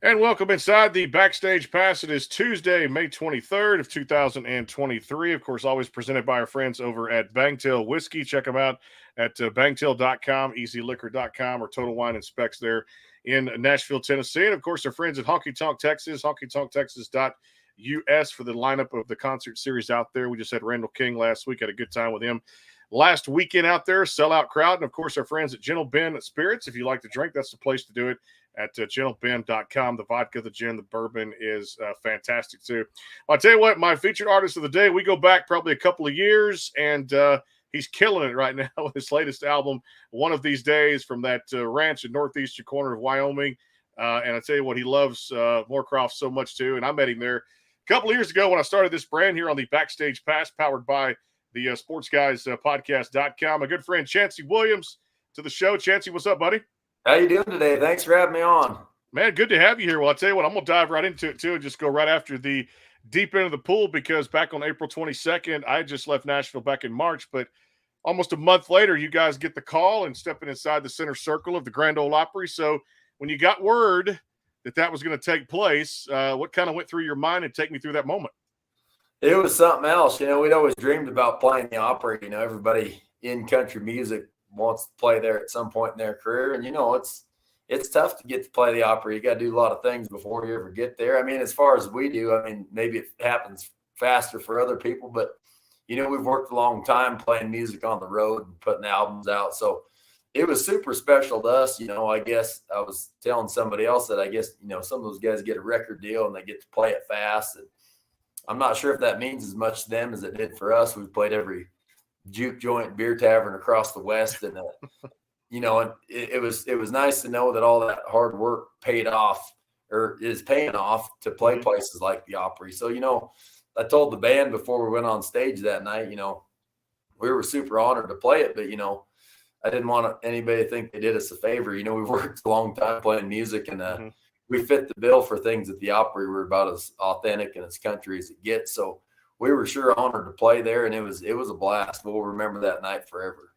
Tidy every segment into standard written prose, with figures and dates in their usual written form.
And welcome inside the Backstage Pass. It is Tuesday, May 23rd of 2023. Of course, always presented by our friends over at Bangtail Whiskey. Check them out at bangtail.com, easyliquor.com, or Total Wine and Specs there in Nashville, Tennessee. And, of course, our friends at Honky Tonk Texas, honkytonktexas.us for the lineup of the concert series out there. We just had Randall King last week. Had a good time with him last weekend out there. Sellout crowd. And, of course, our friends at Gentle Ben Spirits. If you like to drink, that's the place to do it. At gentleben.com. The vodka, the gin, the bourbon is fantastic too. Well, I'll tell you what, my featured artist of the day, we go back probably a couple of years, and he's killing it right now with his latest album, One of These Days, from that ranch in northeastern corner of Wyoming. And I tell you what, he loves Moorcroft so much too. And I met him there a couple of years ago when I started this brand here on the Backstage Pass, powered by the sportsguyspodcast.com. My good friend Chancey Williams to the show. Chancey, what's up, buddy? How you doing today? Thanks for having me on. Man, good to have you here. Well, I'll tell you what, I'm going to dive right into it, too, and just go right after the deep end of the pool, because back on April 22nd, I just left Nashville back in March, but almost a month later, you guys get the call and stepping inside the center circle of the Grand Ole Opry. So when you got word that that was going to take place, what kind of went through your mind, and take me through that moment? It was something else. We'd always dreamed about playing the Opry. Everybody in country music wants to play there at some point in their career. And, it's tough to get to play the Opry. You got to do a lot of things before you ever get there. As far as we do, maybe it happens faster for other people, but, we've worked a long time playing music on the road and putting albums out. So it was super special to us. I guess I was telling somebody else that some of those guys get a record deal and they get to play it fast. And I'm not sure if that means as much to them as it did for us. We've played every juke joint, beer tavern across the West, and it was nice to know that all that hard work paid off, or is paying off, to play places like the Opry. So I told the band before we went on stage that night, we were super honored to play it, but I didn't want anybody to think they did us a favor. We worked a long time playing music, and we fit the bill for things at the Opry. We're about as authentic and as country as it gets. So we were sure honored to play there, and it was a blast. We'll remember that night forever.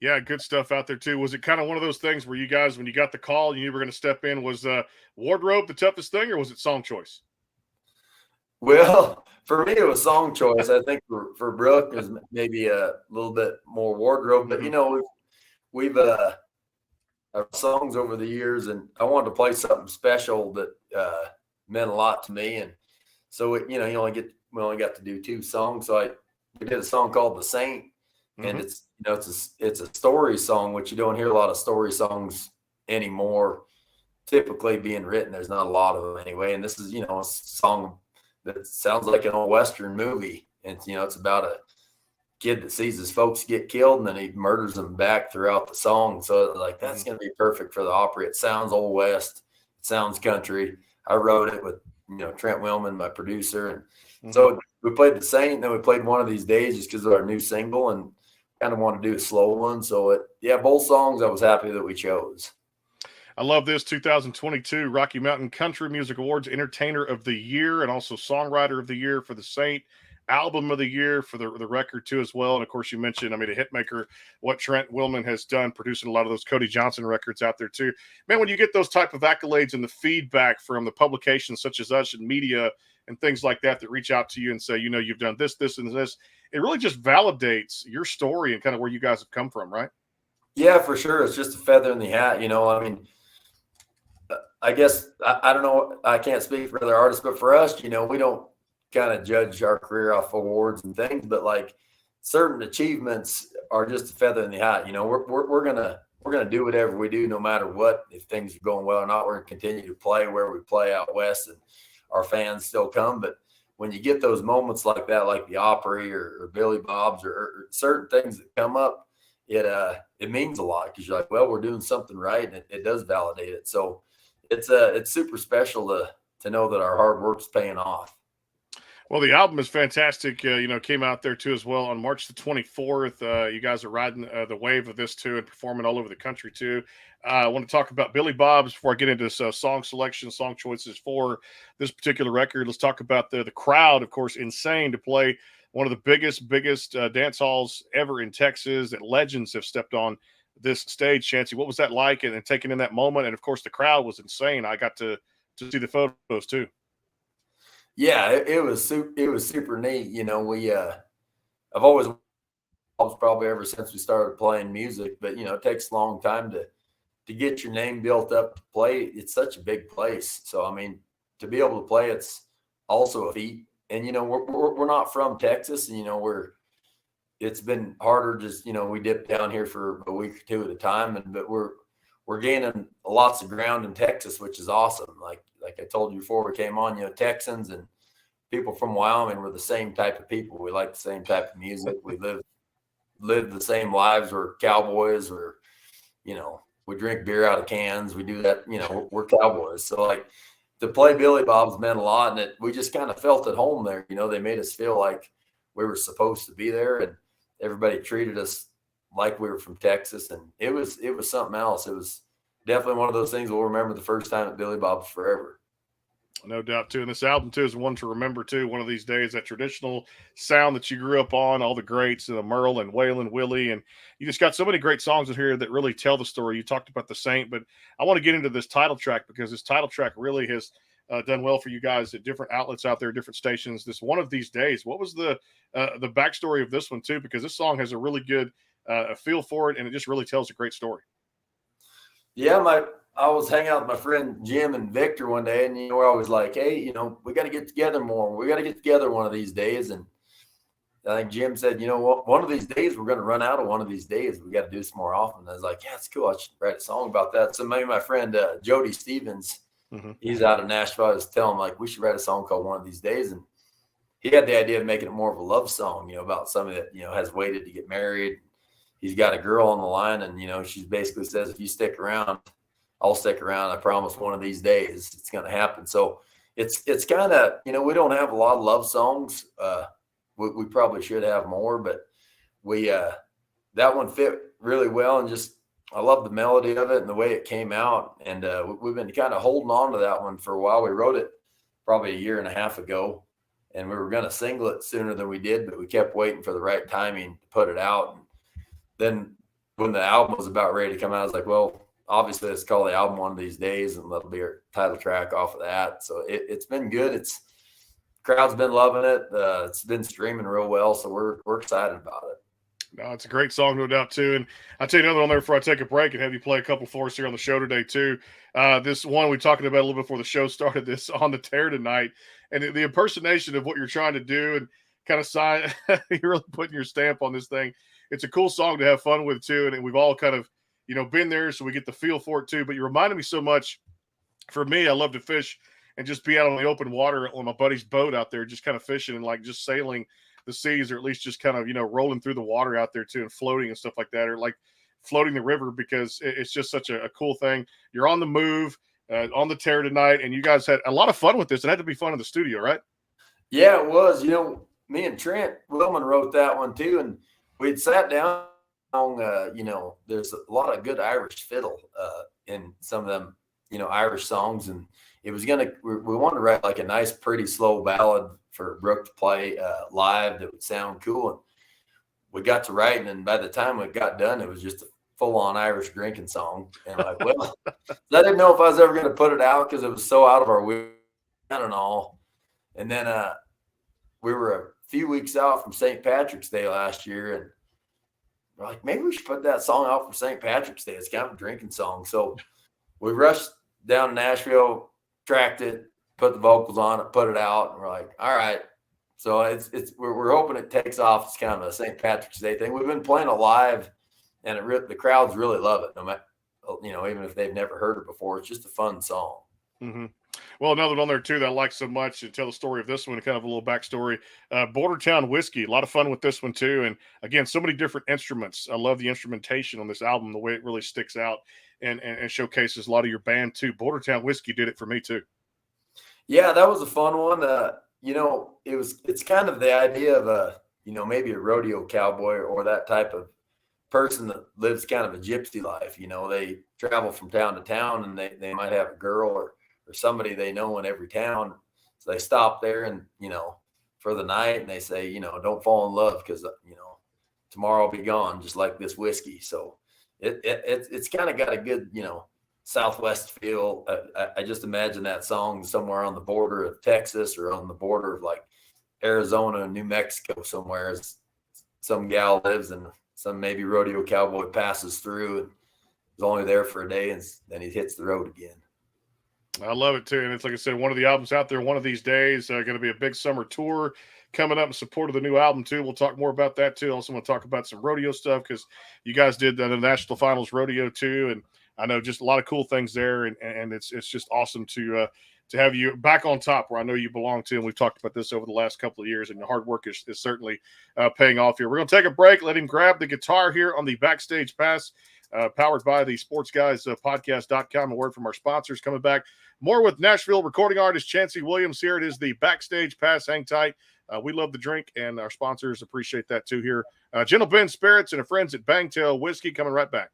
Yeah, good stuff out there too. Was it kind of one of those things where you guys, when you got the call and you were going to step in, was wardrobe the toughest thing, or was it song choice? Well, for me, it was song choice. I think for Brooke, it was maybe a little bit more wardrobe. But, we've our songs over the years, and I wanted to play something special that meant a lot to me. And so, we only got to do two songs. So we did a song called The Saint, and it's a story song, which you don't hear a lot of story songs anymore typically being written. There's not a lot of them anyway. And this is, a song that sounds like an old Western movie. And, it's about a kid that sees his folks get killed, and then he murders them back throughout the song. So that's going to be perfect for the Opry. It sounds old West. It sounds country. I wrote it with, Trent Willman, my producer. And so we played The Saint, and then we played One of These Days just because of our new single, and kind of wanted to do a slow one. So both songs I was happy that we chose. I love this 2022 Rocky Mountain Country Music Awards Entertainer of the Year, and also Songwriter of the Year for The Saint, Album of the Year for the record too as well. And of course you mentioned, a hitmaker, what Trent Willman has done, producing a lot of those Cody Johnson records out there too. Man, when you get those type of accolades and the feedback from the publications such as us and media and things like that reach out to you and say, you've done this, this, and this, it really just validates your story and kind of where you guys have come from, right? Yeah, for sure. It's just a feather in the hat. I guess, I don't know, I can't speak for other artists, but for us, we don't kind of judge our career off awards and things, but like certain achievements are just a feather in the hat. We're gonna do whatever we do, no matter what. If things are going well or not, we're gonna continue to play where we play out west, and our fans still come. But when you get those moments like that, like the Opry or Billy Bob's or certain things that come up, it means a lot, because you're like, well, we're doing something right, and it does validate it. So it's super special to know that our hard work's paying off. Well, the album is fantastic. Came out there too as well on March the 24th. You guys are riding the wave of this too, and performing all over the country too. I want to talk about Billy Bob's before I get into song selection, song choices for this particular record. Let's talk about the crowd. Of course, insane to play one of the biggest dance halls ever in Texas. That legends have stepped on this stage. Chancey, what was that like? And taking in that moment, and of course, the crowd was insane. I got to to see the photos too. Yeah, it was super neat. You know, I've always probably ever since we started playing music, but it takes a long time to get your name built up to play. It's such a big place. So I mean, to be able to play, it's also a feat. And we're not from Texas, and it's been harder. Just we dip down here for a week or two at a time, but we're gaining lots of ground in Texas, which is awesome. Like I told you before we came on, Texans and people from Wyoming were the same type of people. We like the same type of music. We live the same lives. We're cowboys. We drink beer out of cans. We do that. We're cowboys. So like to play Billy Bob's meant a lot, and we just kind of felt at home there. They made us feel like we were supposed to be there, and everybody treated us like we were from Texas, and it was something else. It was definitely one of those things we'll remember the first time at Billy Bob's forever. No doubt too. And this album too is one to remember too. One of these days, that traditional sound that you grew up on, all the greats, Merle and Waylon Willie, and you just got so many great songs in here that really tell the story. You talked about the Saint, but I want to get into this title track because this title track really has done well for you guys at different outlets out there, different stations. This One of These Days. What was the backstory of this one too? Because this song has a really good feel for it, and it just really tells a great story. Yeah, I was hanging out with my friend Jim and Victor one day, and we're always like, hey, we got to get together more. We got to get together one of these days. And I think Jim said, one of these days we're going to run out of one of these days. We got to do this more often. And I was like, yeah, it's cool. I should write a song about that. So maybe my friend Jody Stevens, he's out of Nashville. I was telling him like we should write a song called One of These Days, and he had the idea of making it more of a love song, about somebody that has waited to get married. He's got a girl on the line, and she basically says, if you stick around, I'll stick around. I promise one of these days it's going to happen. So it's kind of, we don't have a lot of love songs. We probably should have more, but that one fit really well. And just, I love the melody of it and the way it came out. And we've been kind of holding on to that one for a while. We wrote it probably a year and a half ago, and we were going to single it sooner than we did, but we kept waiting for the right timing to put it out. And then when the album was about ready to come out, I was like, well, obviously let's call the album One of These Days, and that'll be our title track off of that. So it's been good. Crowd's been loving it. It's been streaming real well. So we're excited about it. No, it's a great song, no doubt, too. And I'll tell you another one there before I take a break and have you play a couple for us here on the show today, too. This one we were talking about a little before the show started, this On the Tear Tonight, and the impersonation of what you're trying to do and kind of sign, you're really putting your stamp on this thing. It's a cool song to have fun with, too, and we've all kind of, been there, so we get the feel for it, too. But you reminded me so much. For me, I love to fish and just be out on the open water on my buddy's boat out there, just kind of fishing and like just sailing the seas, or at least just kind of, rolling through the water out there too and floating and stuff like that, or like floating the river, because it's just such a cool thing. You're on the move, on the tear tonight, and you guys had a lot of fun with this. It had to be fun in the studio, right? Yeah, it was. Me and Trent Willman wrote that one too, and we'd sat down on, there's a lot of good Irish fiddle in some of them, Irish songs, and it was we wanted to write like a nice, pretty slow ballad for Brooke to play live that would sound cool. And we got to writing, and by the time we got done, it was just a full-on Irish drinking song. And like, well, I didn't know if I was ever going to put it out because it was so out of our way. I don't know. And then we were a few weeks out from St. Patrick's Day last year, and we're like, maybe we should put that song out for St. Patrick's Day. It's kind of a drinking song. So we rushed down to Nashville, tracked it, put the vocals on it, put it out, and we're like, all right. So we're hoping it takes off. It's kind of a St. Patrick's Day thing. We've been playing it live, and the crowds really love it. No matter, even if they've never heard it before, it's just a fun song. Mm-hmm. Well, another one on there too that I like so much, to tell the story of this one, kind of a little backstory. Bordertown Whiskey, a lot of fun with this one too, and again, so many different instruments. I love the instrumentation on this album, the way it really sticks out and showcases a lot of your band too. Bordertown Whiskey did it for me too. Yeah, that was a fun one. It's kind of the idea of maybe a rodeo cowboy or that type of person that lives kind of a gypsy life. They travel from town to town, and they might have a girl or somebody they know in every town. So they stop there and, for the night, and they say, don't fall in love because, tomorrow I'll be gone, just like this whiskey. So it's kind of got a good, Southwest feel. I just imagine that song somewhere on the border of Texas or on the border of like Arizona and New Mexico somewhere. Some gal lives and some maybe rodeo cowboy passes through and is only there for a day and then he hits the road again. I love it too. And it's like I said, one of the albums out there one of these days, going to be a big summer tour coming up in support of the new album too. We'll talk more about that too. Also want to talk about some rodeo stuff because you guys did the National Finals rodeo too. And I know just a lot of cool things there. And it's just awesome to have you back on top where I know you belong to. And we've talked about this over the last couple of years and the hard work is certainly paying off here. We're going to take a break. Let him grab the guitar here on the Backstage Pass, powered by the Sports Guys podcast.com. A word from our sponsors. Coming back more with Nashville recording artist Chancey Williams. Here it is, the Backstage Pass. Hang tight. We love the drink, and our sponsors appreciate that too here. Gentle Ben Spirits and our friends at Bangtail Whiskey coming right back.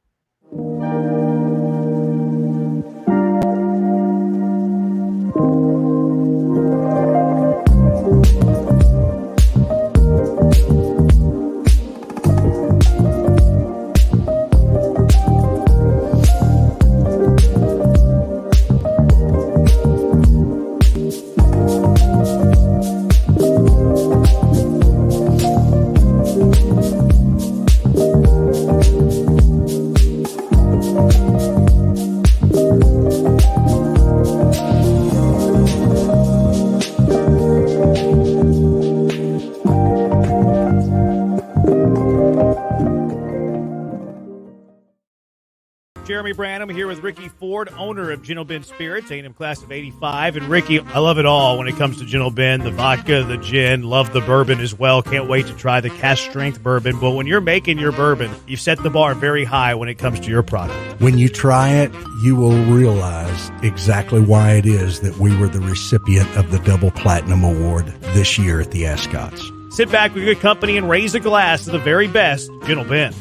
Jeremy Branham here with Ricky Ford, owner of Gentle Ben Spirits, A&M class of 85. And Ricky, I love it all when it comes to Gentle Ben, the vodka, the gin, love the bourbon as well. Can't wait to try the cask strength bourbon. But when you're making your bourbon, you set the bar very high when it comes to your product. When you try it, you will realize exactly why it is that we were the recipient of the Double Platinum Award this year at the Ascots. Sit back with your company and raise a glass to the very best Gentle Ben.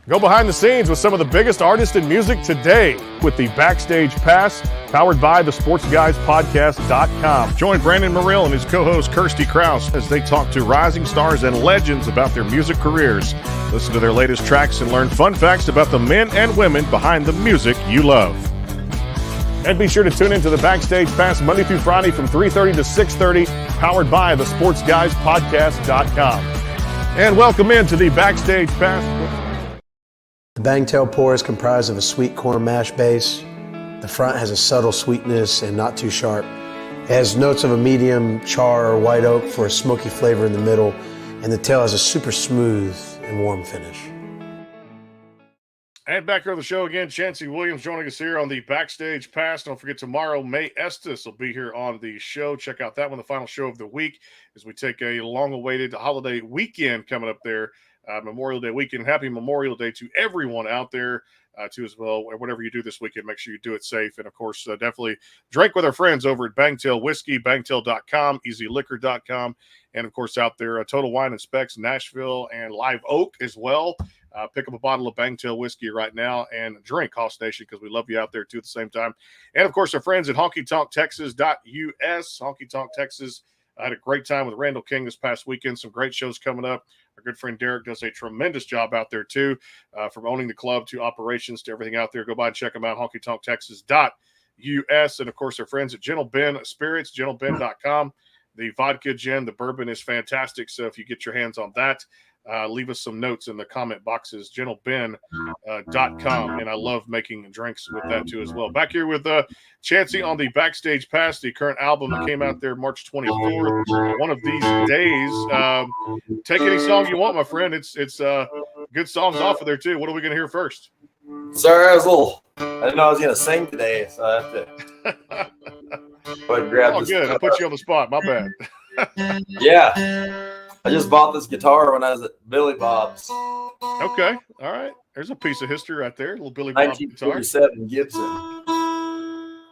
Go behind the scenes with some of the biggest artists in music today with the Backstage Pass, powered by the SportsGuysPodcast.com. Join Brandon Morrill and his co-host Kirsty Krause as they talk to rising stars and legends about their music careers. Listen to their latest tracks and learn fun facts about the men and women behind the music you love. And be sure to tune into the Backstage Pass Monday through Friday from 3:30 to 6:30, powered by the SportsGuysPodcast.com. And welcome into the Backstage Pass. The Bangtail pour is comprised of a sweet corn mash base. The front has a subtle sweetness and not too sharp. It has notes of a medium char or white oak for a smoky flavor in the middle, and the tail has a super smooth and warm finish. And back here on the show again, Chancey Williams joining us here on the Backstage Pass. Don't forget tomorrow, May Estes will be here on the show. Check out that one, the final show of the week, as we take a long-awaited holiday weekend coming up there. Memorial Day weekend. Happy Memorial Day to everyone out there too as well. Whatever you do this weekend, make sure you do it safe. And of course, definitely drink with our friends over at Bangtail Whiskey, bangtail.com, easyliquor.com. And of course out there, Total Wine and Specs, Nashville and Live Oak as well. Pick up a bottle of Bangtail whiskey right now and drink Hoss Nation because we love you out there too at the same time. And of course, our friends at honkytonktexas.us, Honky Tonk Texas. I had a great time with Randall King this past weekend. Some great shows coming up. Our good friend Derek does a tremendous job out there, too, from owning the club to operations to everything out there. Go by and check them out, honkytonktexas.us. And, of course, our friends at Gentle Ben Spirits, gentleben.com. The vodka gin, the bourbon is fantastic. So if you get your hands on that, leave us some notes in the comment boxes, gentleben.com. And I love making drinks with that, too, as well. Back here with Chancey on the Backstage Pass, the current album that came out there March 24th. One of these days. Take any song you want, my friend. It's good songs off of there, too. What are we going to hear first? Sorry, I didn't know I was going to sing today, so I have to go ahead and grab this. Good. I put you on the spot. My bad. Yeah. I just bought this guitar when I was at Billy Bob's. Okay. All right. There's a piece of history right there. A little Billy Bob guitar. 1947 Gibson.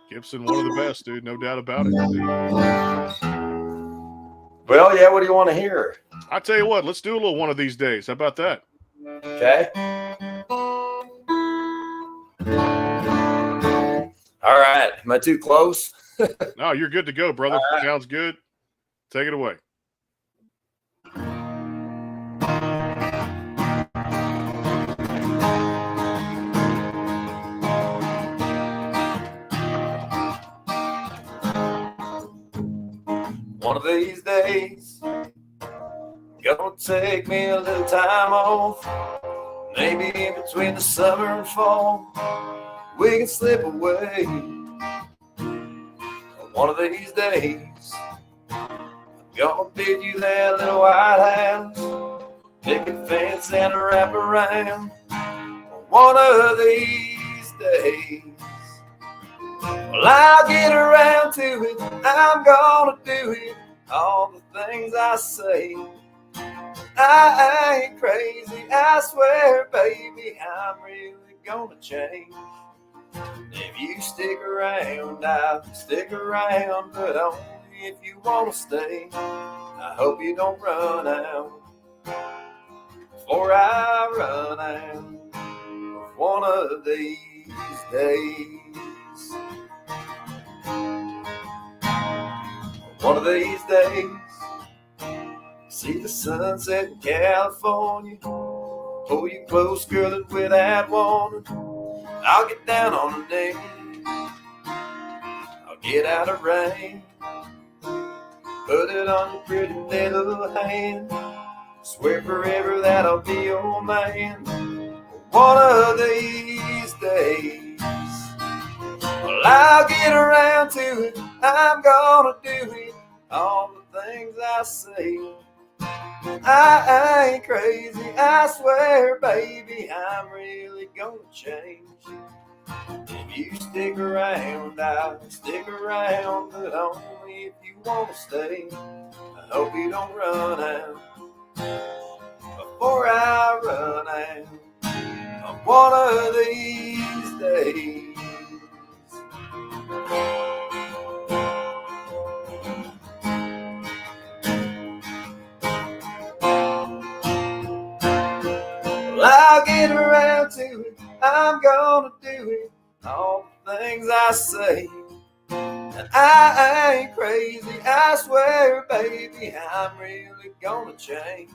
Gibson, one of the best, dude. No doubt about it. Well, yeah, what do you want to hear? I tell you what, let's do a little one of these days. How about that? Okay. All right. Am I too close? No, you're good to go, brother. Right. Sounds good. Take it away. One of these days, gonna take me a little time off. Maybe in between the summer and fall, we can slip away. One of these days, I'm gonna bid you that little white house, picket fence and a wrap around. One of these days, well, I'll get around to it. I'm gonna do it. All the things I say, I ain't crazy. I swear, baby, I'm really gonna change. If you stick around, I'll stick around, but only if you wanna stay. I hope you don't run out before I run out one of these days. One of these days, see the sunset in California, pull you close, girl, and without warning, I'll get down on the knee, I'll get out of rain, put it on your pretty little hand, swear forever that I'll be your man. One of these days, well, I'll get around to it. I'm gonna do it. All the things I say, I ain't crazy. I swear, baby, I'm really gonna change. If you stick around, I'll stick around, but only if you wanna stay. I hope you don't run out before I run out of one of these days. Well, I'll get around to it. I'm gonna do it. All the things I say, and I ain't crazy. I swear, baby, I'm really gonna change.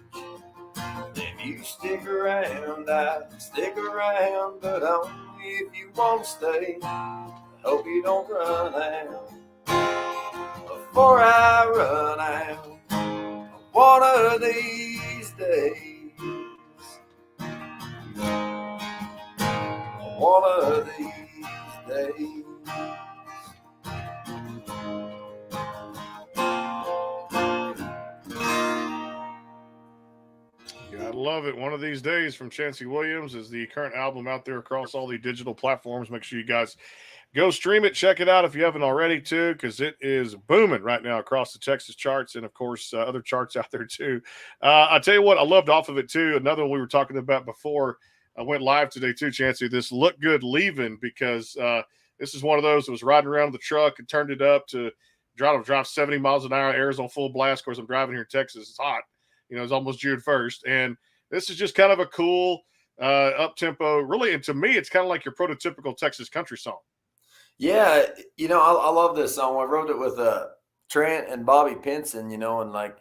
If you stick around, I'll stick around, but only if you wanna stay. I hope you don't run out before I run out one of these days. One of these days. Gotta love it. One of these days from Chancey Williams is the current album out there across all the digital platforms. Make sure you guys go stream it, check it out if you haven't already too, because it is booming right now across the Texas charts and of course other charts out there too. I tell you what, I loved off of it too. Another one we were talking about before I went live today too, Chancey. This Look Good Leaving, because this is one of those that was riding around the truck and turned it up to drive 70 miles an hour, airs on full blast. Of course, I'm driving here in Texas. It's hot. You know, it's almost June 1st. And this is just kind of a cool up-tempo. Really, and to me, it's kind of like your prototypical Texas country song. Yeah, you know, I love this song. I wrote it with Trent and Bobby Pinson, you know, and like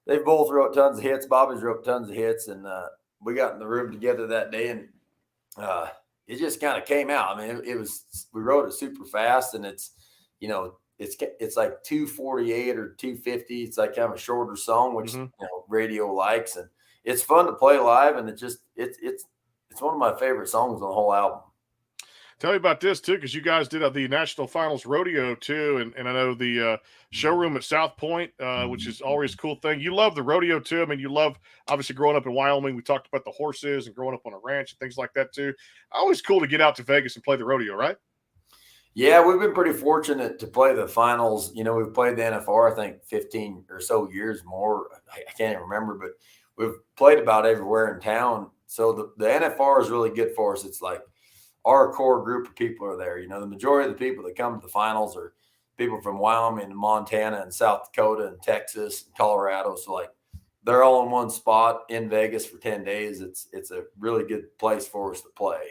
they both wrote tons of hits. Bobby's wrote tons of hits, and we got in the room together that day, and it just kind of came out. I mean, it was, we wrote it super fast, and it's, you know, it's like 2:48 or 2:50. It's like kind of a shorter song, which you know, radio likes, and it's fun to play live, and it's one of my favorite songs on the whole album. Tell me about this too, because you guys did the National Finals Rodeo too, and I know the showroom at South Point, which is always a cool thing. You love the rodeo too. I mean, you love obviously growing up in Wyoming. We talked about the horses and growing up on a ranch and things like that too. Always cool to get out to Vegas and play the rodeo, right? Yeah, we've been pretty fortunate to play the finals. You know, we've played the NFR, I think 15 or so years more. I can't even remember, but we've played about everywhere in town. So the NFR is really good for us. It's like our core group of people are there. You know, the majority of the people that come to the finals are people from Wyoming and Montana and South Dakota and Texas and Colorado. So like they're all in one spot in Vegas for 10 days. It's a really good place for us to play.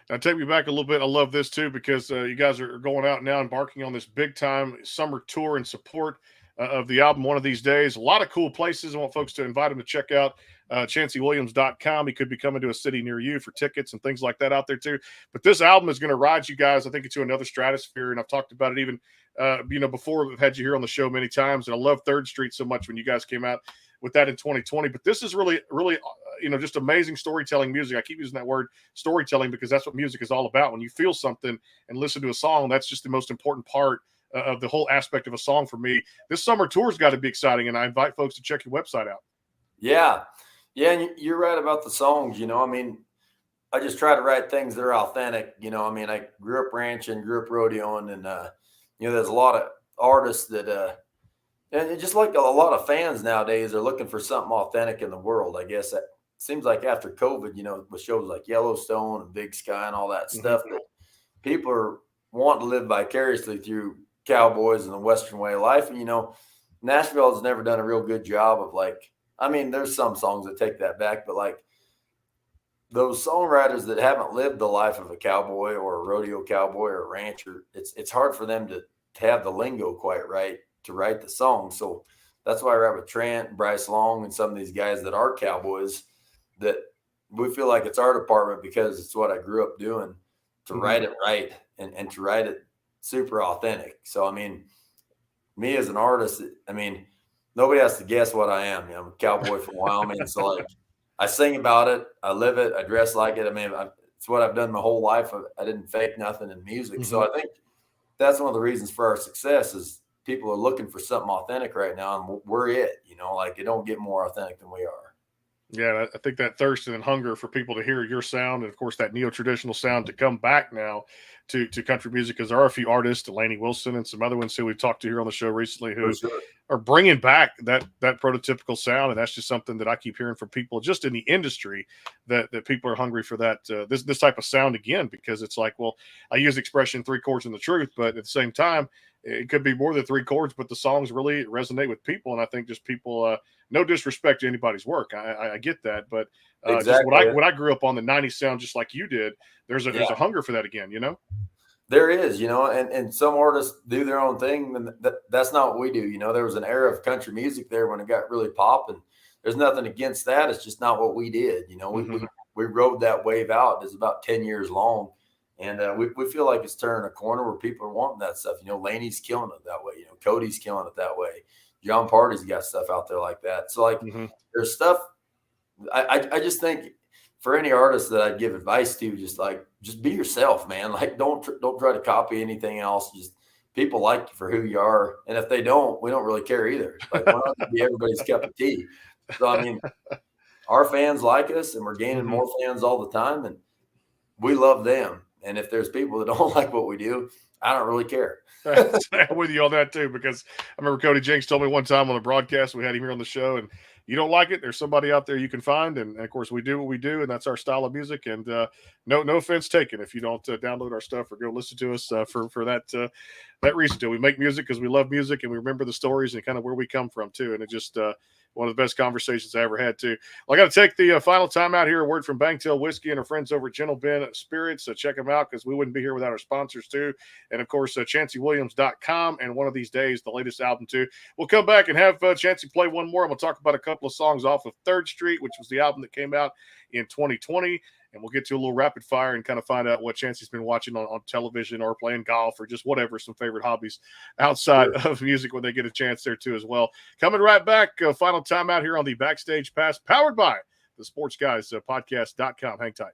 Now, take me back a little bit. I love this too, because you guys are going out now, embarking on this big time summer tour in support of the album One of These Days. A lot of cool places. I want folks to invite them to check out ChanceyWilliams.com. He could be coming to a city near you for tickets and things like that out there too. But this album is going to ride you guys, I think, into another stratosphere. And I've talked about it even, before. We've had you here on the show many times. And I love 3rd Street so much when you guys came out with that in 2020. But this is really, really, just amazing storytelling music. I keep using that word storytelling because that's what music is all about. When you feel something and listen to a song, that's just the most important part of the whole aspect of a song for me. This summer tour's got to be exciting, and I invite folks to check your website out. Yeah, and you're right about the songs. I just try to write things that are authentic. I grew up ranching, grew up rodeoing, and there's a lot of artists that and just like a lot of fans nowadays are looking for something authentic in the world. I guess it seems like after COVID, with shows like Yellowstone and Big Sky and all that stuff, that people are wanting to live vicariously through cowboys and the Western way of life. And, Nashville has never done a real good job of there's some songs that take that back, but those songwriters that haven't lived the life of a cowboy or a rodeo cowboy or a rancher, it's hard for them to have the lingo quite right to write the song. So that's why I write with Trent, Bryce Long, and some of these guys that are cowboys, that we feel like it's our department because it's what I grew up doing, to write it right and to write it super authentic. So, me as an artist, nobody has to guess what I am. I'm a cowboy from Wyoming. So I sing about it. I live it. I dress like it. It's what I've done my whole life. I didn't fake nothing in music. So I think that's one of the reasons for our success is people are looking for something authentic right now, and we're it. It don't get more authentic than we are. Yeah, I think that thirst and hunger for people to hear your sound, and of course that neo-traditional sound, to come back now to country music, because there are a few artists, Delaney Wilson and some other ones who we've talked to here on the show recently, who are bringing back that prototypical sound, and that's just something that I keep hearing from people just in the industry, that people are hungry for that this type of sound again, because it's like, well, I use the expression 3 chords and the truth, but at the same time, it could be more than 3 chords, but the songs really resonate with people. And I think just people, no disrespect to anybody's work. I get that, but exactly. just when I grew up on the 90s sound, just like you did, there's a hunger for that again, There is, and some artists do their own thing, and that's not what we do. There was an era of country music there when it got really popping. There's nothing against that. It's just not what we did. We rode that wave out. It's about 10 years long. And we feel like it's turning a corner where people are wanting that stuff. Laney's killing it that way. Cody's killing it that way. John Party's got stuff out there like that. So there's stuff. I just think for any artist that I'd give advice to, just be yourself, man. Don't try to copy anything else. Just people like you for who you are. And if they don't, we don't really care either. Why not be everybody's cup of tea? So, our fans like us, and we're gaining more fans all the time, and we love them. And if there's people that don't like what we do, I don't really care. I'm with you on that too, because I remember Cody Jenks told me one time on the broadcast, we had him here on the show, and you don't like it, there's somebody out there you can find. And of course we do what we do, and that's our style of music. And no offense taken if you don't download our stuff or go listen to us for that reason too. We make music because we love music, and we remember the stories and kind of where we come from too. And it just one of the best conversations I ever had too. Well, I got to take the final time out here. A word from Bangtail Whiskey and our friends over at Gentle Ben Spirits. Check them out, because we wouldn't be here without our sponsors too. And of course, ChanceyWilliams.com, and one of these days, the latest album too. We'll come back and have Chancey play one more. I'm going to talk about a couple of songs off of 3rd Street, which was the album that came out in 2020. And we'll get to a little rapid fire and kind of find out what Chancey's been watching on television, or playing golf, or just whatever, some favorite hobbies outside of music when they get a chance there too as well. Coming right back, final time out here on the Backstage Pass, powered by the Sports Guys podcast.com. Hang tight.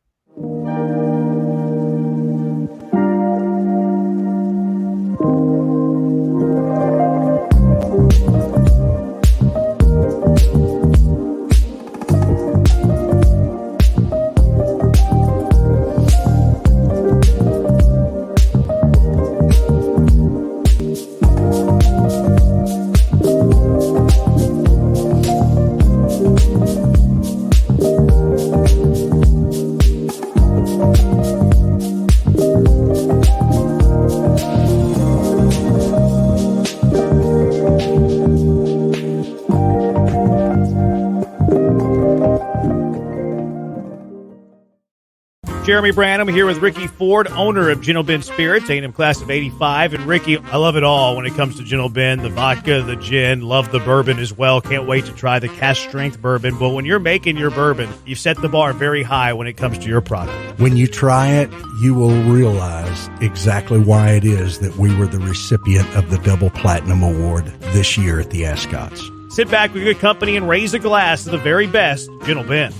Jeremy Branham here with Ricky Ford, owner of Gentle Ben Spirits, A&M class of 85. And Ricky, I love it all when it comes to Gentle Ben, the vodka, the gin, love the bourbon as well. Can't wait to try the cask strength bourbon. But when you're making your bourbon, you've set the bar very high when it comes to your product. When you try it, you will realize exactly why it is that we were the recipient of the Double Platinum Award this year at the Ascots. Sit back with good company and raise a glass to the very best Gentle Ben.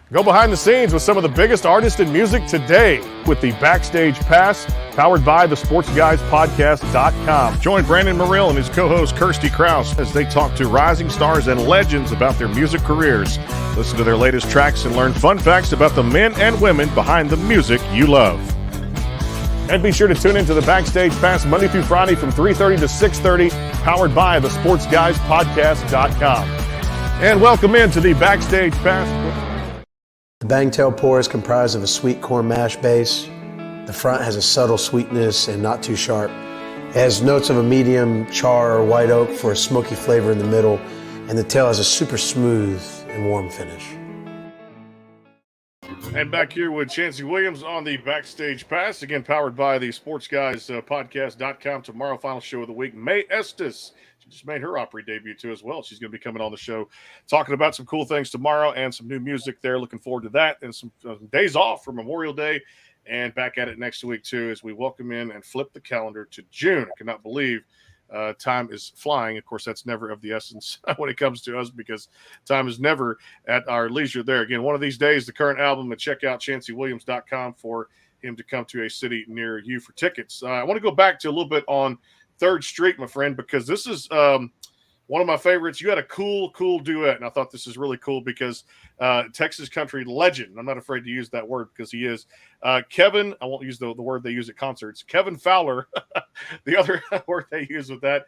Go behind the scenes with some of the biggest artists in music today with the Backstage Pass, powered by the SportsGuysPodcast.com. Join Brandon Morrill and his co-host Kirsty Krause as they talk to rising stars and legends about their music careers. Listen to their latest tracks and learn fun facts about the men and women behind the music you love. And be sure to tune into the Backstage Pass Monday through Friday from 3:30 to 6:30, powered by the SportsGuysPodcast.com. And welcome into the Backstage Pass. The Bangtail pour is comprised of a sweet corn mash base. The front has a subtle sweetness and not too sharp. It has notes of a medium char or white oak for a smoky flavor in the middle, and the tail has a super smooth and warm finish. And back here with Chancey Williams on the Backstage Pass, again powered by the SportsGuysPodcast.com. Tomorrow, final show of the week, May Estes. She just made her Opry debut too as well. She's going to be coming on the show talking about some cool things tomorrow and some new music there. Looking forward to that, and some days off for Memorial Day, and back at it next week too as we welcome in and flip the calendar to June. I cannot believe time is flying. Of course, that's never of the essence when it comes to us, because time is never at our leisure there. Again, one of these days, the current album, and check out ChanceyWilliams.com for him to come to a city near you for tickets. I want to go back to a little bit on 3rd Street, my friend, because this is one of my favorites. You had a cool duet, and I thought this is really cool because Texas country legend, I'm not afraid to use that word because he is, Kevin, I won't use the word they use at concerts, Kevin Fowler, the other word they use with that,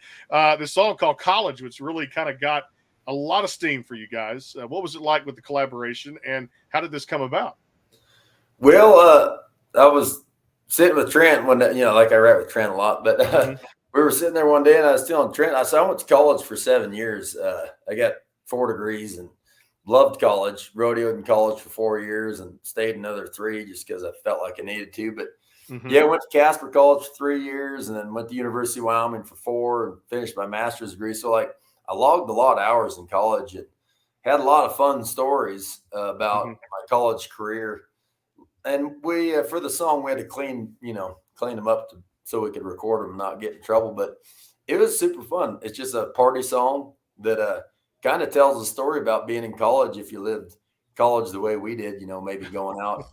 this song called College, which really kind of got a lot of steam for you guys. What was it like with the collaboration, and how did this come about? Well, I was sitting with Trent one day, like I write with Trent a lot, but we were sitting there one day and I was telling Trent, I said, I went to college for 7 years. I got 4 degrees and loved college, rodeoed in college for 4 years and stayed another 3 just because I felt like I needed to. But I went to Casper College for 3 years and then went to University of Wyoming for 4 and finished my master's degree. So I logged a lot of hours in college and had a lot of fun stories about my college career. And we, for the song, we had to clean them up so we could record them and not get in trouble. But it was super fun. It's just a party song that kind of tells a story about being in college if you lived college the way we did, maybe going out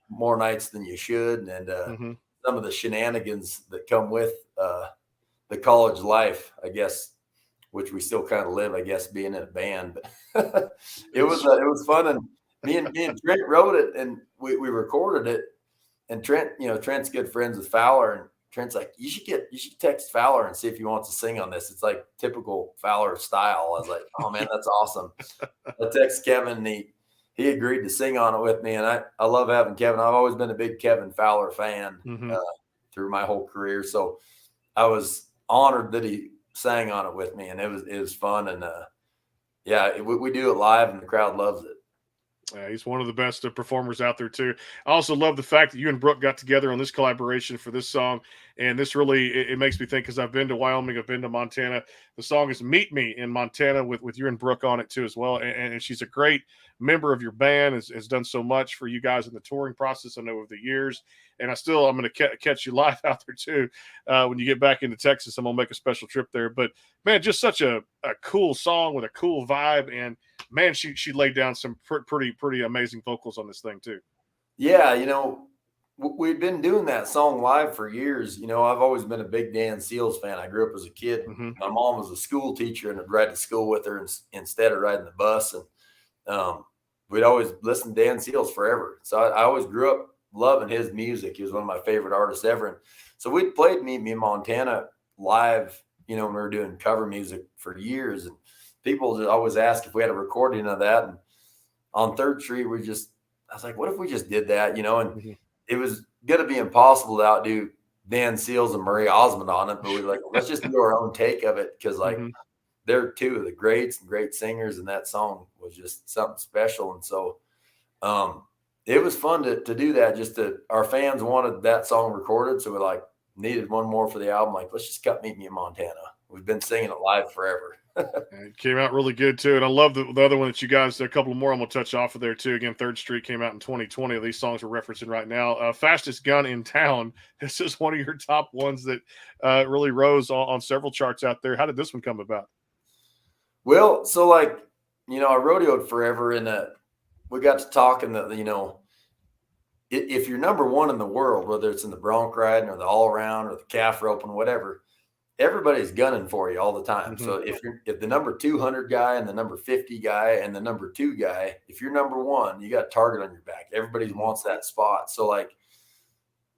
more nights than you should, and some of the shenanigans that come with the college life, I guess, which we still kind of live, I guess, being in a band. But it was fun. And me and Trent wrote it, and we recorded it. And Trent, Trent's good friends with Fowler, and Trent's like, you should text Fowler and see if he wants to sing on this. It's like typical Fowler style. I was like, oh man, that's awesome. I text Kevin, and he agreed to sing on it with me. And I love having Kevin. I've always been a big Kevin Fowler fan through my whole career. So I was honored that he sang on it with me, and it was fun. And we do it live, and the crowd loves it. He's one of the best performers out there, too. I also love the fact that you and Brooke got together on this collaboration for this song. And this really, it makes me think, because I've been to Wyoming, I've been to Montana. The song is Meet Me in Montana with you and Brooke on it, too, as well. And she's a great member of your band, has done so much for you guys in the touring process, I know, over the years. And I'm going to catch you live out there, too. When you get back into Texas, I'm going to make a special trip there. But, man, just such a cool song with a cool vibe. And, man, she laid down some pretty amazing vocals on this thing, too. Yeah, we've been doing that song live for years. I've always been a big Dan Seals fan. I grew up as a kid. My mom was a school teacher, and I'd ride to school with her instead of riding the bus. And we'd always listen to Dan Seals forever. So I always grew up loving his music. He was one of my favorite artists ever. And so we'd played Meet Me in Montana live, when we were doing cover music for years. And people just always ask if we had a recording of that. And on 3rd Street, I was like, what if we just did that, And it was going to be impossible to outdo Dan Seals and Marie Osmond on it. But we were like, let's just do our own take of it, because they're two of the greats and great singers, and that song was just something special. And so it was fun to do that. Our fans wanted that song recorded, so we like needed one more for the album. Like, let's just cut Meet Me in Montana. We've been singing it live forever. It came out really good too, and I love the other one that you guys. A couple more I'm gonna touch off of there too. Again, Third Street came out in 2020. These songs we're referencing right now. Fastest Gun in Town. This is one of your top ones that really rose on several charts out there. How did this one come about? Well, so like, I rodeoed forever, and we got to talking that, if you're number one in the world, whether it's in the bronc riding or the all around or the calf roping, whatever, everybody's gunning for you all the time. Mm-hmm. So if the number 200 guy and the number 50 guy and the number 2 guy, if you're number one, you got a target on your back. Everybody wants that spot. So like,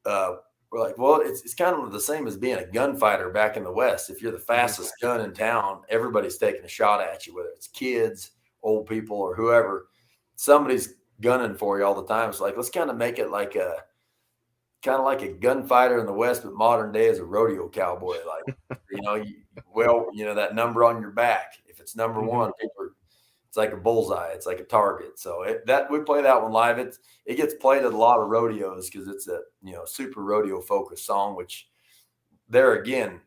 we're like, well, it's kind of the same as being a gunfighter back in the West. If you're the fastest gun in town, everybody's taking a shot at you, whether it's kids, old people, or whoever. Somebody's gunning for you all the time. It's like, let's kind of make it like a gunfighter in the West, but modern day as a rodeo cowboy. Like, that number on your back. If it's number one, it's like a bullseye. It's like a target. So we play that one live. It gets played at a lot of rodeos because it's a super rodeo focused song. Which there again,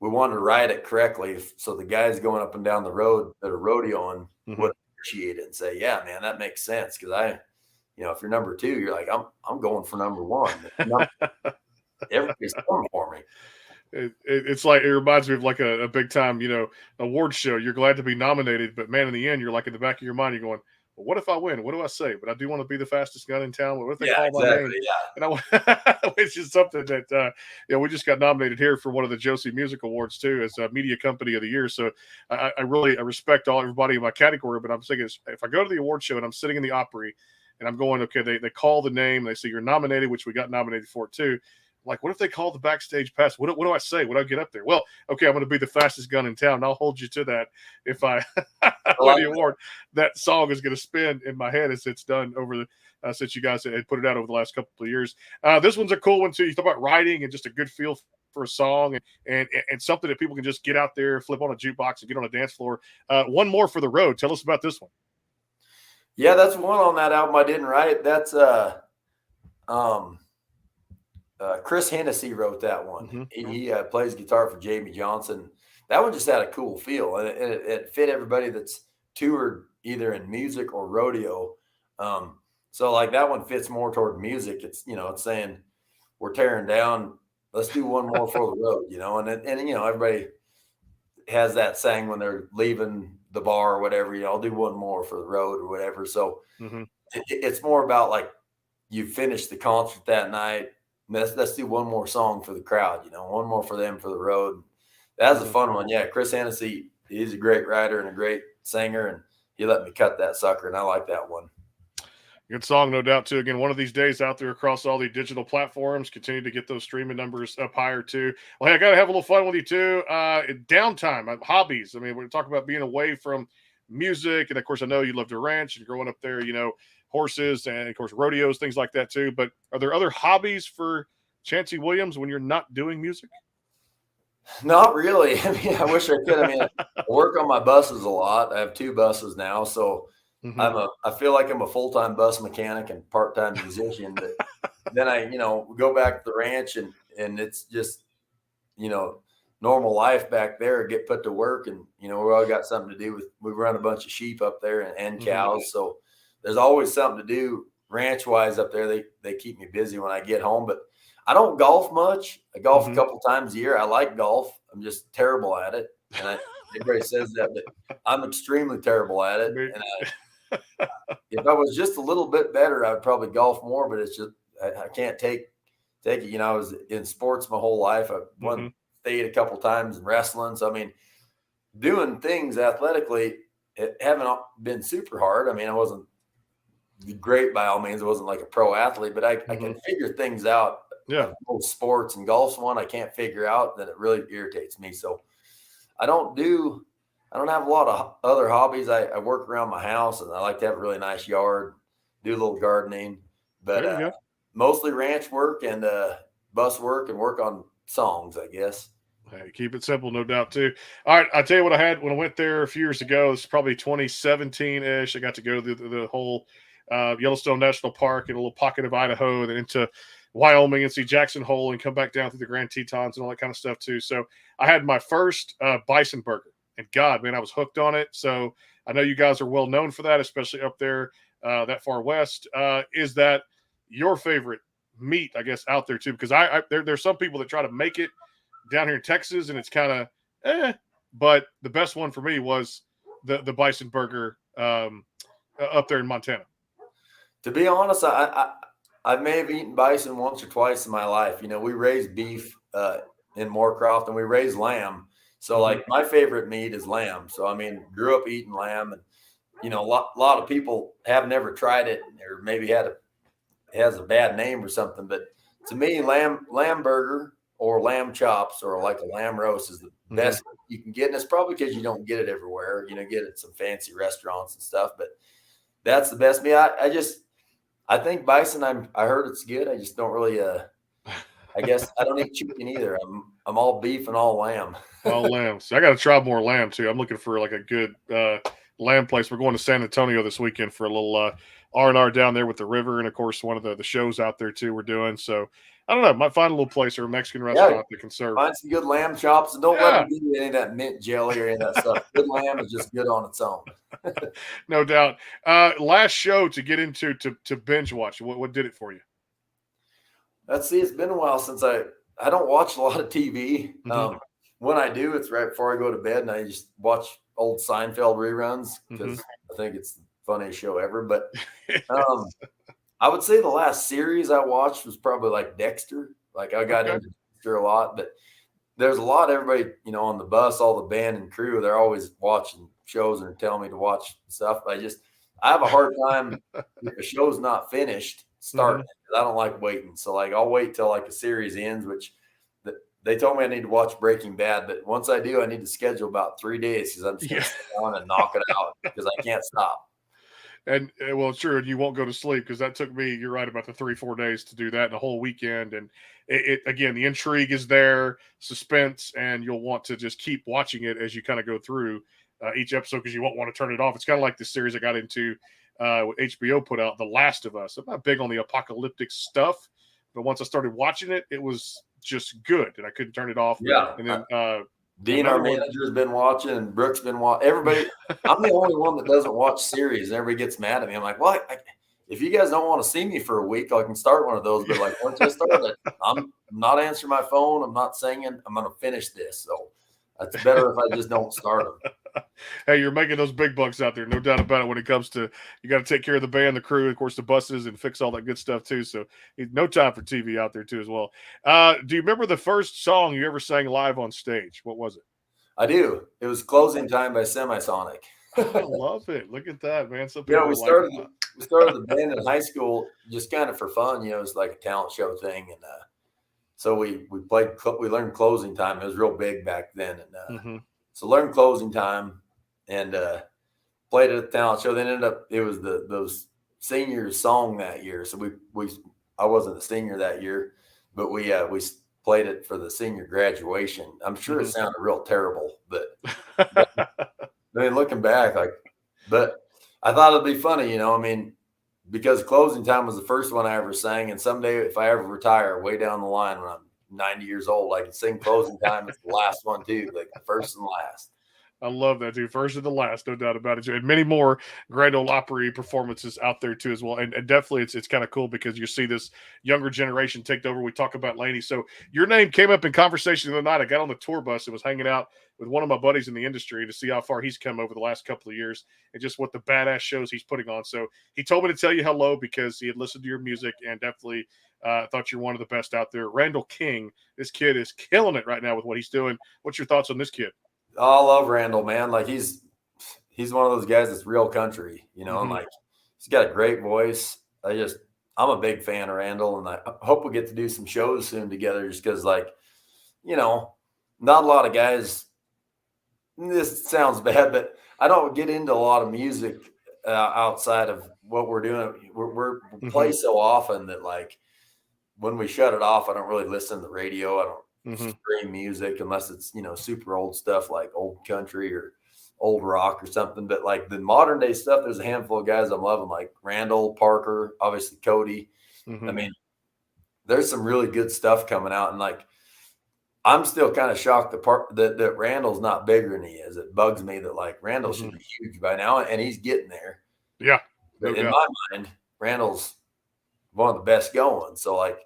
we wanted to write it correctly, so the guys going up and down the road that are rodeoing would appreciate it and say, "Yeah, man, that makes sense." Because if you're number 2, you're like, I'm going for number 1. Everybody's coming for me. It's like, it reminds me of like a big time, award show. You're glad to be nominated, but man, in the end, you're like in the back of your mind, you're going, well, what if I win? What do I say? But I do want to be the fastest gun in town. What if they call my name? Yeah. And it's just something that, we just got nominated here for one of the Josie Music Awards too, as a Media Company of the Year. So I respect everybody in my category, but I'm thinking if I go to the award show and I'm sitting in the Opry and I'm going, okay, they call the name, they say you're nominated, which we got nominated for too. Like, what if they call the backstage pass? What do I say? What do I get up there? Well, okay, I'm going to be the fastest gun in town. I'll hold you to that. If I win the award, that song is going to spin in my head as it's done over since you guys had put it out over the last couple of years. This one's a cool one too. You talk about writing and just a good feel for a song and something that people can just get out there, flip on a jukebox and get on a dance floor. One more for the road. Tell us about this one. Yeah, that's one on that album I didn't write. That's Chris Hennessy wrote that one. He plays guitar for Jamie Johnson. That one just had a cool feel, and it fit everybody that's toured either in music or rodeo. So like that one fits more toward music. It's it's saying we're tearing down. Let's do one more for the road, and everybody has that saying when they're leaving the bar or whatever. I'll do one more for the road or whatever. So it's more about like you finish the concert that night. Let's do one more song for the crowd, one more for them for the road. That's a fun one. Yeah, Chris Hennessy, he's a great writer and a great singer, and he let me cut that sucker, and I like that one. Good song, no doubt, too. Again, one of these days out there across all the digital platforms, continue to get those streaming numbers up higher, too. Well, hey, I got to have a little fun with you, too. Downtime, hobbies. I mean, we're talking about being away from music, and, of course, I know you love to ranch and growing up there, horses and, of course, rodeos, things like that, too. But are there other hobbies for Chancey Williams when you're not doing music? Not really. I mean, I wish I could. I mean, I work on my buses a lot. I have 2 buses now, so I feel like I'm a full-time bus mechanic and part-time musician. But then I, go back to the ranch and it's just, normal life back there. Get put to work, and we all got something to do. We run a bunch of sheep up there and cows, so there's always something to do ranch-wise up there. They keep me busy when I get home, but I don't golf much. I golf a couple times a year. I like golf. I'm just terrible at it. And everybody says that, but I'm extremely terrible at it. And if I was just a little bit better, I would probably golf more, but it's just, I can't take it. I was in sports my whole life. I won state a couple times in wrestling. So, I mean, doing things athletically, it haven't been super hard. I mean, I wasn't great by all means. I wasn't like a pro athlete, but I can figure things out. Yeah, both sports, and golf's one I can't figure out, then it really irritates me. So I don't have a lot of other hobbies. I work around my house, and I like to have a really nice yard, do a little gardening, but mostly ranch work and bus work and work on songs, I guess. Hey, keep it simple, no doubt, too. All right, I'll tell you what I had when I went there a few years ago. It's probably 2017-ish. I got to go to the whole Yellowstone National Park and a little pocket of Idaho, and then into Wyoming and see Jackson Hole and come back down through the Grand Tetons and all that kind of stuff too. So I had my first bison burger, and God, man, I was hooked on it. So I know you guys are well known for that, especially up there that far west. Is that your favorite meat, I guess, out there too? Because there's some people that try to make it down here in Texas, and it's kind of but the best one for me was the bison burger up there in Montana. To be honest, I may have eaten bison once or twice in my life. You know, we raised beef in Moorcroft, and we raised lamb. So, like, my favorite meat is lamb. So, I mean, grew up eating lamb, and you know, a lot of people have never tried it, or maybe it has a bad name or something. But to me, lamb burger or lamb chops or like a lamb roast is the best you can get. And it's probably because you don't get it everywhere. You know, get it at some fancy restaurants and stuff. But that's the best meat. I think bison. I heard it's good. I just don't really. I guess I don't eat chicken either. I'm all beef and all lamb. All lamb. So I got to try more lamb too. I'm looking for like a good lamb place. We're going to San Antonio this weekend for a little R&R down there with the river, and of course one of the shows out there too we're doing. So I don't know, might find a little place or a Mexican restaurant that can serve. Find some good lamb chops, and don't let them give you any of that mint jelly or any of that stuff. Good lamb is just good on its own. No doubt. Last show to get into to binge watch. What did it for you? Let's see. It's been a while since I don't watch a lot of TV. When I do, it's right before I go to bed, and I just watch old Seinfeld reruns because I think it's the funniest show ever. But I would say the last series I watched was probably like Dexter. Like I got into Dexter a lot, but there's a lot. Everybody, you know, on the bus, all the band and crew, they're always watching shows and telling me to watch stuff. I have a hard time if a show's not finished starting it, 'cause I don't like waiting. So like I'll wait till like a series ends, which they told me I need to watch Breaking Bad, but once I do, I need to schedule about 3 days because I'm just going to sit down and knock it out because I can't stop. And well, sure, you won't go to sleep because that took me, you're right, about the 3-4 days to do that, the whole weekend. And it again, the intrigue is there, suspense, and you'll want to just keep watching it as you kind of go through each episode because you won't want to turn it off. It's kind of like the series I got into what HBO put out, The Last of Us. I'm not big on the apocalyptic stuff, but once I started watching it, it was just good, and I couldn't turn it off. Yeah. And then Dean, our manager, has been watching, and Brooke's been watching. Everybody, I'm the only one that doesn't watch series, and everybody gets mad at me. I'm like, well, if you guys don't want to see me for a week, I can start one of those. But like once I start it, I'm not answering my phone. I'm not singing. I'm going to finish this. So it's better if I just don't start them. Hey, you're making those big bucks out there, no doubt about it. When it comes to, you got to take care of the band, the crew, of course, the buses, and fix all that good stuff too. So, no time for TV out there too as well. Do you remember the first song you ever sang live on stage? What was it? I do. It was "Closing Time" by Semisonic. I love it. Look at that, man. Some Yeah, people we started the band in high school just kind of for fun. You know, it was like a talent show thing, and so we learned "Closing Time." It was real big back then, and so learned "Closing Time" and played it at the talent show. Then it was those seniors song that year. So I wasn't a senior that year, but we played it for the senior graduation. I'm sure it sounded real terrible, but I mean, looking back, but I thought it'd be funny, you know. I mean, because "Closing Time" was the first one I ever sang, and someday if I ever retire, way down the line when I'm 90 years old, I can sing "Closing Time" as the last one too, like the first and last. I love that, too. First and the last, no doubt about it. And many more Grand Ole Opry performances out there, too, as well. And definitely it's kind of cool because you see this younger generation take over. We talk about Laney. So your name came up in conversation the other night. I got on the tour bus and was hanging out with one of my buddies in the industry to see how far he's come over the last couple of years and just what the badass shows he's putting on. So he told me to tell you hello because he had listened to your music and definitely thought you're one of the best out there. Randall King, this kid is killing it right now with what he's doing. What's your thoughts on this kid? Oh, I love Randall, man. Like he's one of those guys that's real country, you know, and like he's got a great voice. I'm a big fan of Randall, and I hope we get to do some shows soon together just because, like, you know, not a lot of guys, this sounds bad, but I don't get into a lot of music outside of what we're doing. We play so often that, like, when we shut it off, I don't really listen to the radio. I don't stream music unless it's, you know, super old stuff like old country or old rock or something. But like the modern day stuff, there's a handful of guys I'm loving, like Randall, Parker, obviously Cody. Mm-hmm. I mean, there's some really good stuff coming out, and like I'm still kind of shocked that Randall's not bigger than he is. It bugs me that like Randall should be huge by now, and he's getting there. Yeah, but in my mind, Randall's one of the best going. So like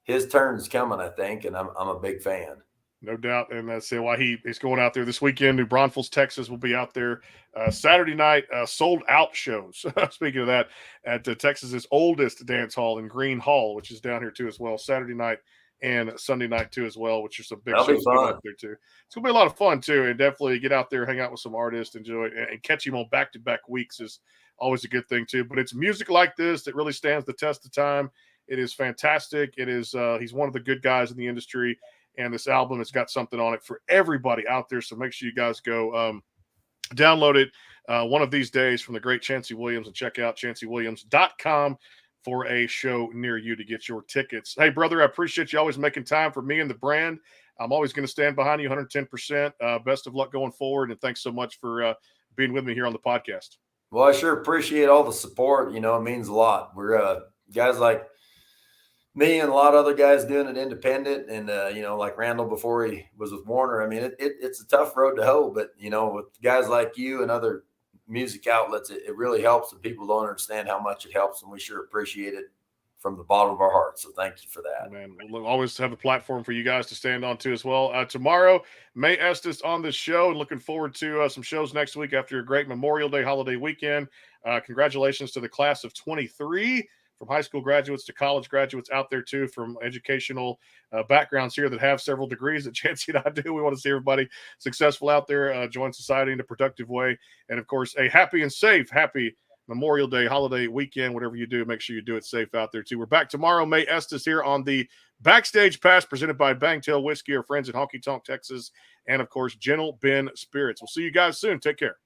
his turn's coming, I think, and I'm a big fan. No doubt, and that's why he's going out there this weekend. New Braunfels, Texas will be out there Saturday night, sold out shows. Speaking of that, at Texas's oldest dance hall in Green Hall, which is down here too as well. Saturday night and Sunday night too as well, which are some big shows coming up there too. It's gonna be a lot of fun too, and definitely get out there, hang out with some artists, enjoy it, and catch him on back-to-back weeks is always a good thing too. But it's music like this that really stands the test of time. It is fantastic. It is he's one of the good guys in the industry. And this album has got something on it for everybody out there. So make sure you guys go download it one of these days from the great Chancey Williams, and check out chanceywilliams.com for a show near you to get your tickets. Hey, brother, I appreciate you always making time for me and the brand. I'm always going to stand behind you 110%. Best of luck going forward. And thanks so much for being with me here on the podcast. Well, I sure appreciate all the support. You know, it means a lot. We're guys like me and a lot of other guys doing it independent, and you know, like Randall before he was with Warner. I mean, it's a tough road to hoe, but you know, with guys like you and other music outlets, it really helps, and people don't understand how much it helps, and we sure appreciate it from the bottom of our hearts. So thank you for that. Man, we'll always have a platform for you guys to stand on too as well. Tomorrow, May Estes on this show, and looking forward to some shows next week after a great Memorial Day holiday weekend. Congratulations to the class of 23. From high school graduates to college graduates out there too, from educational backgrounds here that have several degrees that Chancey and I do. We want to see everybody successful out there, join society in a productive way. And of course, a happy and safe, happy Memorial Day holiday weekend. Whatever you do, make sure you do it safe out there too. We're back tomorrow. May Estes here on the Backstage Pass presented by Bangtail Whiskey, our friends in Honky Tonk, Texas. And of course, Gentle Ben Spirits. We'll see you guys soon. Take care.